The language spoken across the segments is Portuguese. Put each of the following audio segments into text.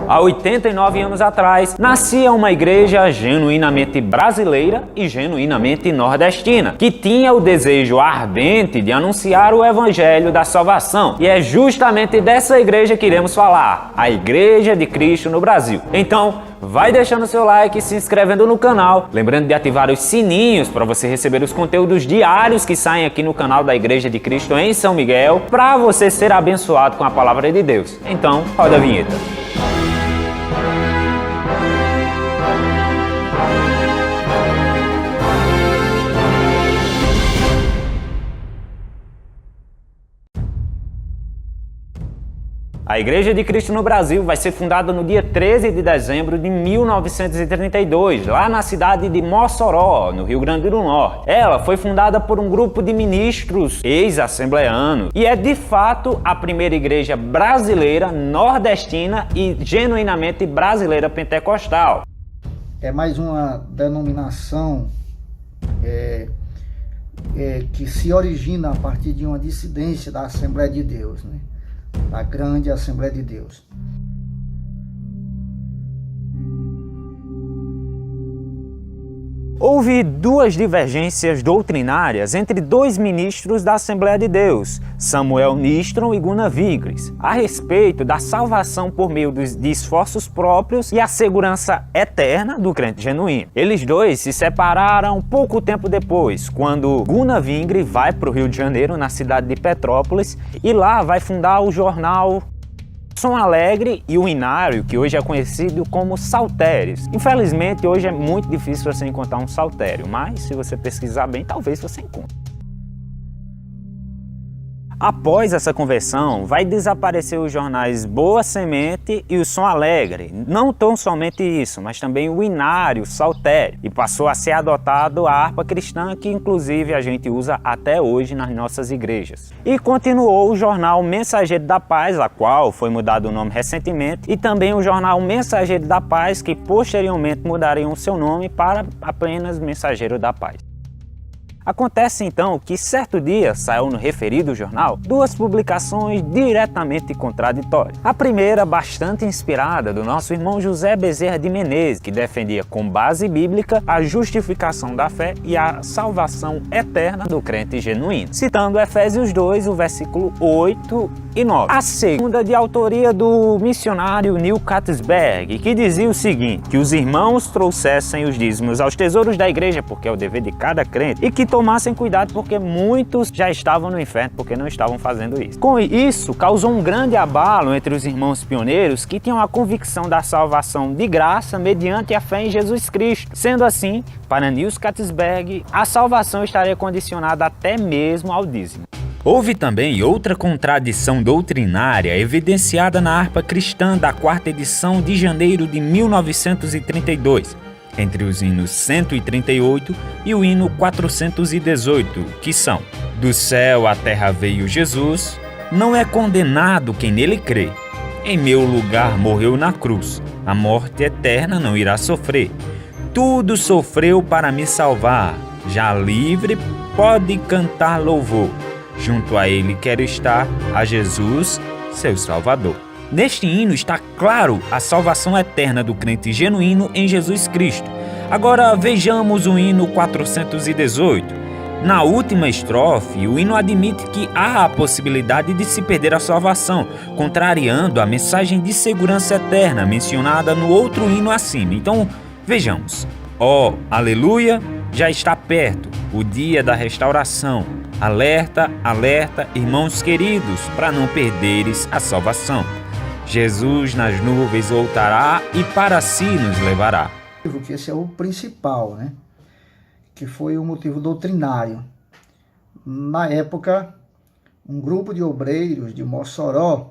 Há 89 anos atrás, nascia uma igreja genuinamente brasileira e genuinamente nordestina, que tinha o desejo ardente de anunciar o evangelho da salvação. E é justamente dessa igreja que iremos falar, a Igreja de Cristo no Brasil. Então, vai deixando seu like e se inscrevendo no canal, lembrando de ativar os sininhos para você receber os conteúdos diários que saem aqui no canal da Igreja de Cristo em São Miguel, para você ser abençoado com a palavra de Deus. Então, roda a vinheta. A Igreja de Cristo no Brasil vai ser fundada no dia 13 de dezembro de 1932, lá na cidade de Mossoró, no Rio Grande do Norte. Ela foi fundada por um grupo de ministros ex-assembleanos e é de fato a primeira igreja brasileira, nordestina e genuinamente brasileira pentecostal. É mais uma denominação que se origina a partir de uma dissidência da Assembleia de Deus, né? Da grande Assembleia de Deus. Houve duas divergências doutrinárias entre dois ministros da Assembleia de Deus, Samuel Nistron e Gunnar Vigris, a respeito da salvação por meio de esforços próprios e a segurança eterna do crente genuíno. Eles dois se separaram pouco tempo depois, quando Gunnar Vigris vai para o Rio de Janeiro, na cidade de Petrópolis, e lá vai fundar o jornal Som Alegre e o Inário, que hoje é conhecido como Saltérios. Infelizmente, hoje é muito difícil você encontrar um saltério, mas se você pesquisar bem, talvez você encontre. Após essa conversão, vai desaparecer os jornais Boa Semente e o Som Alegre. Não tão somente isso, mas também o Inário, o Saltério. E passou a ser adotado a harpa cristã, que inclusive a gente usa até hoje nas nossas igrejas. E continuou o jornal Mensageiro da Paz, a qual foi mudado o nome recentemente, e também o jornal Mensageiro da Paz, que posteriormente mudariam o seu nome para apenas Mensageiro da Paz. Acontece então que certo dia saiu no referido jornal duas publicações diretamente contraditórias. A primeira, bastante inspirada, do nosso irmão José Bezerra de Menezes, que defendia com base bíblica a justificação da fé e a salvação eterna do crente genuíno, citando Efésios 2, o versículo 8 e 9. A segunda, de autoria do missionário Neil Catsberg, que dizia o seguinte: que os irmãos trouxessem os dízimos aos tesouros da igreja, porque é o dever de cada crente, e que tomassem cuidado porque muitos já estavam no inferno porque não estavam fazendo isso. Com isso, causou um grande abalo entre os irmãos pioneiros que tinham a convicção da salvação de graça mediante a fé em Jesus Cristo. Sendo assim, para Neil Catsberg, a salvação estaria condicionada até mesmo ao dízimo. Houve também outra contradição doutrinária evidenciada na harpa cristã da quarta edição de janeiro de 1932, entre os hinos 138 e o hino 418, que são: do céu à terra veio Jesus, não é condenado quem nele crê. Em meu lugar morreu na cruz, a morte eterna não irá sofrer. Tudo sofreu para me salvar, já livre pode cantar louvor. Junto a ele quero estar, a Jesus, seu Salvador. Neste hino está claro a salvação eterna do crente genuíno em Jesus Cristo. Agora vejamos o hino 418. Na última estrofe, o hino admite que há a possibilidade de se perder a salvação, contrariando a mensagem de segurança eterna mencionada no outro hino acima. Então, vejamos. Ó, aleluia, já está perto o dia da restauração. Alerta, alerta, irmãos queridos, para não perderes a salvação. Jesus nas nuvens voltará e para si nos levará. Que esse é o principal, né? Que foi o motivo doutrinário. Na época, um grupo de obreiros de Mossoró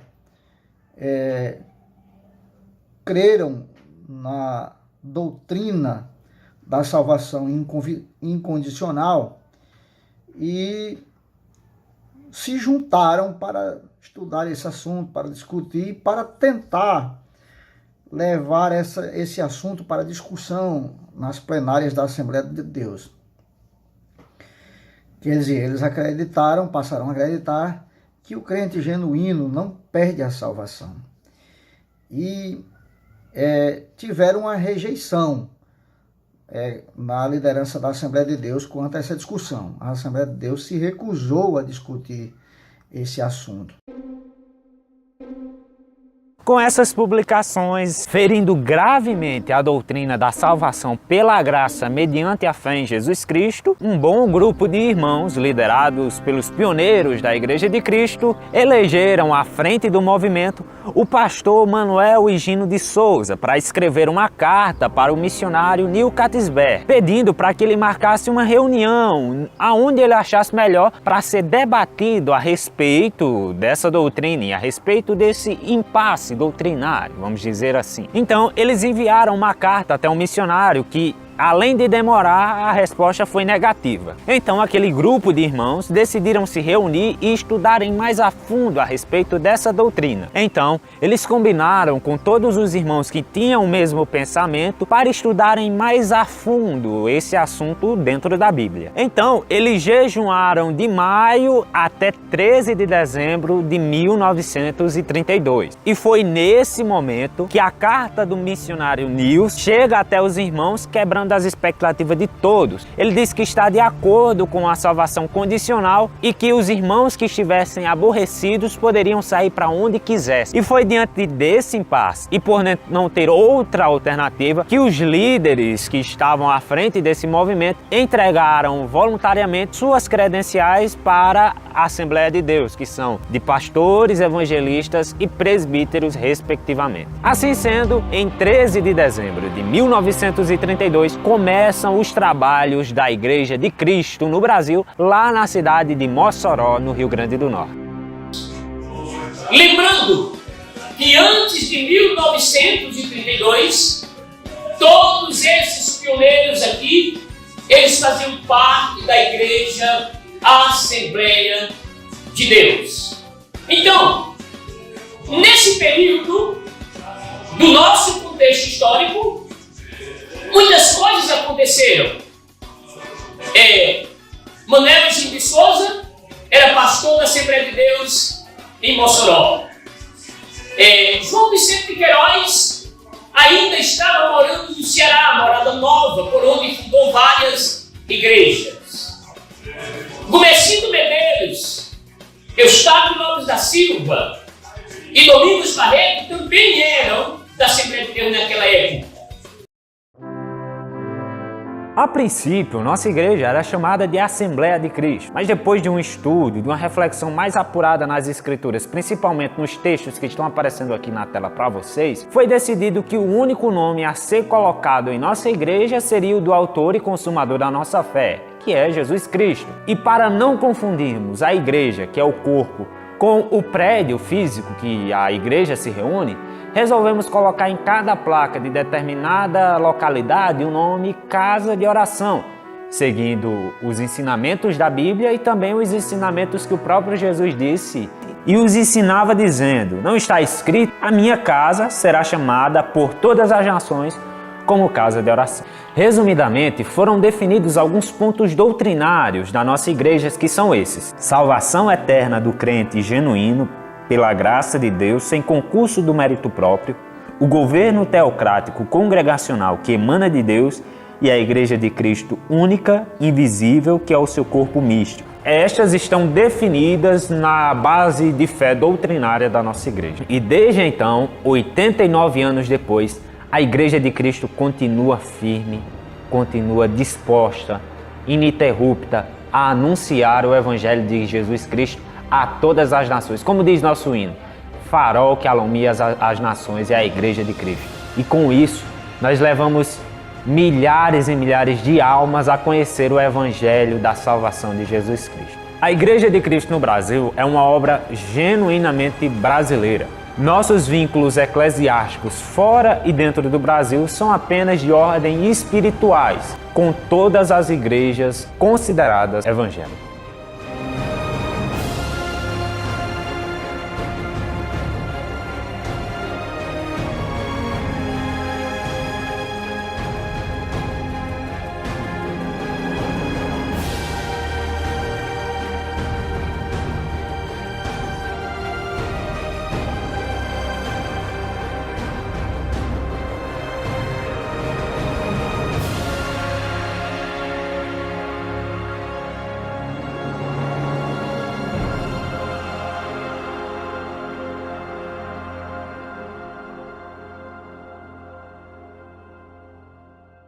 creram na doutrina da salvação incondicional e se juntaram para estudar esse assunto, para discutir, para tentar levar esse assunto para discussão nas plenárias da Assembleia de Deus. Quer dizer, eles passaram a acreditar que o crente genuíno não perde a salvação. E tiveram uma rejeição na liderança da Assembleia de Deus quanto a essa discussão. A Assembleia de Deus se recusou a discutir esse assunto. Com essas publicações, ferindo gravemente a doutrina da salvação pela graça mediante a fé em Jesus Cristo, um bom grupo de irmãos, liderados pelos pioneiros da Igreja de Cristo, elegeram à frente do movimento o pastor Manuel Higino de Souza para escrever uma carta para o missionário Neil Catisberg, pedindo para que ele marcasse uma reunião aonde ele achasse melhor para ser debatido a respeito dessa doutrina e a respeito desse impasse doutrinário, vamos dizer assim. Então, eles enviaram uma carta até um missionário que, além de demorar, a resposta foi negativa. Então, aquele grupo de irmãos decidiram se reunir e estudarem mais a fundo a respeito dessa doutrina. Então, eles combinaram com todos os irmãos que tinham o mesmo pensamento para estudarem mais a fundo esse assunto dentro da Bíblia. Então, eles jejuaram de maio até 13 de dezembro de 1932. E foi nesse momento que a carta do missionário Neil chega até os irmãos, quebrando das expectativas de todos. Ele diz que está de acordo com a salvação condicional e que os irmãos que estivessem aborrecidos poderiam sair para onde quisessem. E foi diante desse impasse e por não ter outra alternativa que os líderes que estavam à frente desse movimento entregaram voluntariamente suas credenciais para a Assembleia de Deus, que são de pastores, evangelistas e presbíteros respectivamente. Assim sendo, em 13 de dezembro de 1932, começam os trabalhos da Igreja de Cristo no Brasil, lá na cidade de Mossoró, no Rio Grande do Norte. Lembrando que antes de 1932, todos esses pioneiros aqui, eles faziam parte da Igreja Assembleia de Deus. Então, nesse período do nosso contexto histórico, muitas coisas aconteceram. Manuel Higino de Souza era pastor da Assembleia de Deus em Mossoró. João Vicente de Queiroz ainda estava morando no Ceará, Morada Nova, por onde fundou várias igrejas. Gomercindo Medeiros, Eustáquio Lopes da Silva e Domingos Barreto também eram da Assembleia de Deus naquela época. A princípio, nossa igreja era chamada de Assembleia de Cristo, mas depois de um estudo, de uma reflexão mais apurada nas Escrituras, principalmente nos textos que estão aparecendo aqui na tela para vocês, foi decidido que o único nome a ser colocado em nossa igreja seria o do autor e consumador da nossa fé, que é Jesus Cristo. E para não confundirmos a igreja, que é o corpo, com o prédio físico que a igreja se reúne, resolvemos colocar em cada placa de determinada localidade o nome Casa de Oração, seguindo os ensinamentos da Bíblia e também os ensinamentos que o próprio Jesus disse e os ensinava dizendo: não está escrito, a minha casa será chamada por todas as nações como casa de oração. Resumidamente, foram definidos alguns pontos doutrinários da nossa igreja, que são esses: salvação eterna do crente genuíno pela graça de Deus, sem concurso do mérito próprio, o governo teocrático congregacional que emana de Deus e a Igreja de Cristo única, invisível, que é o seu corpo místico. Estas estão definidas na base de fé doutrinária da nossa igreja. E desde então, 89 anos depois, a Igreja de Cristo continua firme, continua disposta, ininterrupta a anunciar o Evangelho de Jesus Cristo a todas as nações. Como diz nosso hino, farol que alumia as nações é a Igreja de Cristo. E com isso, nós levamos milhares e milhares de almas a conhecer o Evangelho da salvação de Jesus Cristo. A Igreja de Cristo no Brasil é uma obra genuinamente brasileira. Nossos vínculos eclesiásticos fora e dentro do Brasil são apenas de ordem espirituais, com todas as igrejas consideradas evangélicas.